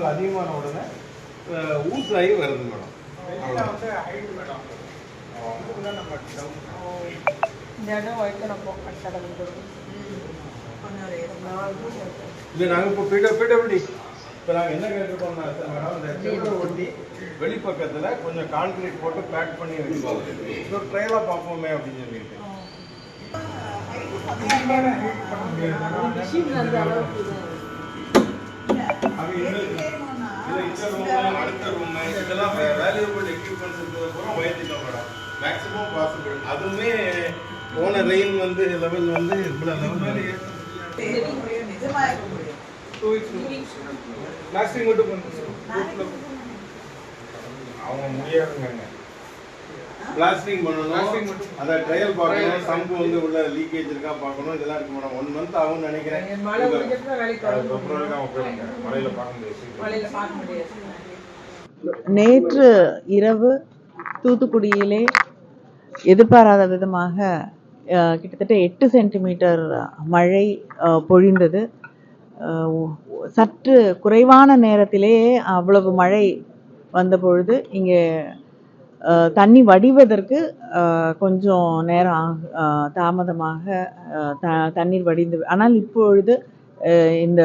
அதிகமான உடனே ஊசாகி வருது மேடம். இல்லை நாங்கள் இப்போ பிடபிள்யூடி இப்போ நாங்கள் என்ன கேட்டுருக்கோம்னா மேடம், இந்த செவரை ஒட்டி வெளிப்பக்கத்தில் கொஞ்சம் கான்கிரீட் போட்டு பேக் பண்ணி வச்சுக்கோங்க. இன்னொரு ட்ரையலாக பார்ப்போமே அப்படின்னு சொல்லிட்டு அடுத்த ரூம் இதெல்லாம் வேல்யூபிள் எக்யூப்மெண்ட்ஸ் இருக்கிறதுக்கு பயந்துட்டோம் மேடம். Maximum possible. அதுவுமே போன ரெயின் வந்து லெவல் வந்து இவ்வளோ லெவல் அவங்க முடியாதுங்க. பிளாஸ்டிங் பண்ணணும், அதை ட்ரையல் பார்க்கணும், சம்பு வந்து உள்ள லீக்கேஜ் இருக்கா பார்க்கணும். இதெல்லாம் இருக்கு மேடம். 1 month ஆகும்னு நினைக்கிறேன். நேற்று இரவு தூத்துக்குடியிலே எதிர்பாராத விதமாக கிட்டத்தட்ட 8 சென்டிமீட்டர் மழை பொழிந்தது. சற்று குறைவான நேரத்திலே அவ்வளவு மழை வந்த பொழுது இங்கே தண்ணி வடிவதற்கு கொஞ்சம் நேரம் தாமதமாக தண்ணீர் வடிந்து, ஆனால் இப்பொழுது இந்த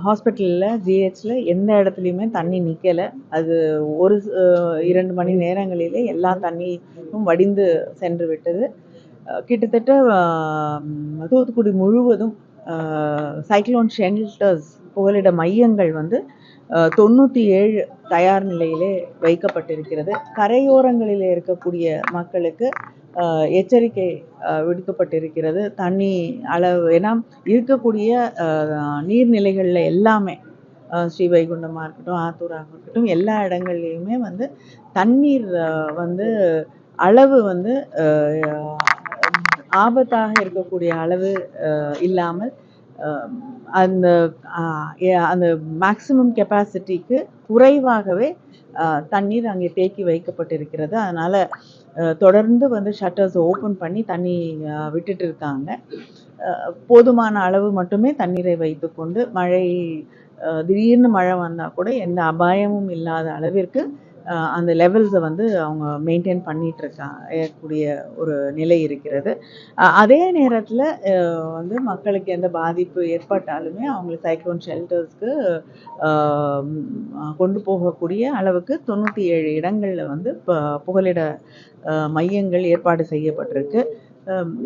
ஹாஸ்பிட்டலில் ஜிஹெச்சில் எந்த இடத்துலையுமே தண்ணி நிற்கலை. அது 1-2 மணி நேரங்களிலே எல்லா தண்ணியும் வடிந்து சென்று விட்டது. கிட்டத்தட்ட தூத்துக்குடி முழுவதும் சைக்ளோன் ஷெல்டர்ஸ் புகலிட மையங்கள் வந்து 97 தயார் நிலையிலே வைக்கப்பட்டிருக்கிறது. கரையோரங்களில் இருக்கக்கூடிய மக்களுக்கு எச்சரிக்கை விடுக்கப்பட்டிருக்கிறது. தண்ணி அளவு ஏன்னா இருக்கக்கூடிய நீர்நிலைகளில் எல்லாமே ஸ்ரீவைகுண்டமாக இருக்கட்டும், ஆத்தூராக இருக்கட்டும், எல்லா இடங்கள்லையுமே வந்து தண்ணீர் வந்து அளவு வந்து ஆபத்தாக இருக்கக்கூடிய அளவு இல்லாமல் அந்த அந்த மேக்சிமம் கெப்பாசிட்டிக்கு குறைவாகவே தண்ணீர் அங்கே தேக்கி வைக்கப்பட்டிருக்கிறது. அதனால் தொடர்ந்து வந்து ஷட்டர்ஸ் ஓப்பன் பண்ணி தண்ணி விட்டுட்டு இருக்காங்க. போதுமான அளவு மட்டுமே தண்ணீரை வைத்துக்கொண்டு திடீர்னு மழை வந்தால் கூட எந்த அபாயமும் இல்லாத அளவிற்கு அந்த லெவல்ஸை வந்து அவங்க மெயின்டைன் பண்ணிட்டு இருக்கக்கூடிய ஒரு நிலை இருக்கிறது. அதே நேரத்தில் வந்து மக்களுக்கு எந்த பாதிப்பு ஏற்பட்டாலுமே அவங்களுக்கு சைக்ளோன் ஷெல்டர்ஸ்க்கு கொண்டு போகக்கூடிய அளவுக்கு 97 இடங்களில் வந்து புகலிட மையங்கள் ஏற்பாடு செய்யப்பட்டிருக்கு.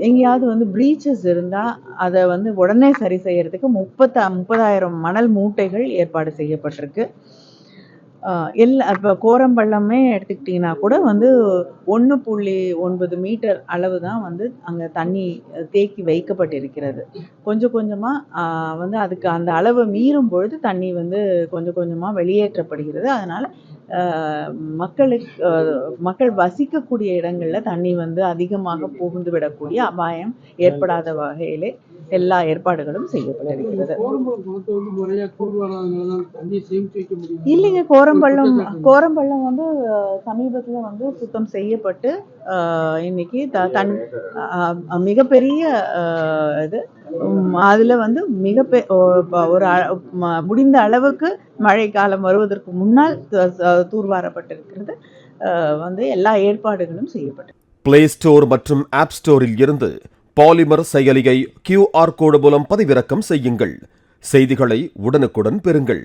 எங்கேயாவது வந்து ப்ரீச்சஸ் இருந்தால் அதை வந்து உடனே சரி செய்யறதுக்கு 30,000 மணல் மூட்டைகள் ஏற்பாடு செய்யப்பட்டிருக்கு. இப்போ கோரம்பள்ளமே எடுத்துக்கிட்டிங்கன்னா கூட வந்து 1.9 மீட்டர் அளவு தான் வந்து அங்கே தண்ணி தேக்கி வைக்கப்பட்டிருக்கிறது. கொஞ்சம் கொஞ்சமாக வந்து அதுக்கு அந்த அளவை மீறும் பொழுது தண்ணி வந்து கொஞ்சம் கொஞ்சமாக வெளியேற்றப்படுகிறது. அதனால் மக்கள் வசிக்கக்கூடிய இடங்களில் தண்ணி வந்து அதிகமாக புகுந்து விடக்கூடிய அபாயம் ஏற்படாத வகையிலே எல்லா ஏற்பாடுகளும் செய்யப்பட்டிருக்கிறது. இல்லைங்க, கோரம்பள்ளம் வந்து சமீபத்தில் வந்து சுத்தம் செய்யப்பட்டு இன்னைக்கு மிகப்பெரிய இது அதில் வந்து ஒரு முடிந்த அளவுக்கு மழை காலம் வருவதற்கு முன்னால் தூர்வாரப்பட்டிருக்கிறது. வந்து எல்லா ஏற்பாடுகளும் செய்யப்பட்டது. பிளே ஸ்டோர் மற்றும் ஆப் ஸ்டோரில் இருந்து பாலிமர் செயலியை QR கோடு மூலம் பதிவிறக்கம் செய்யுங்கள். செய்திகளை உடனுக்குடன் பெறுங்கள்.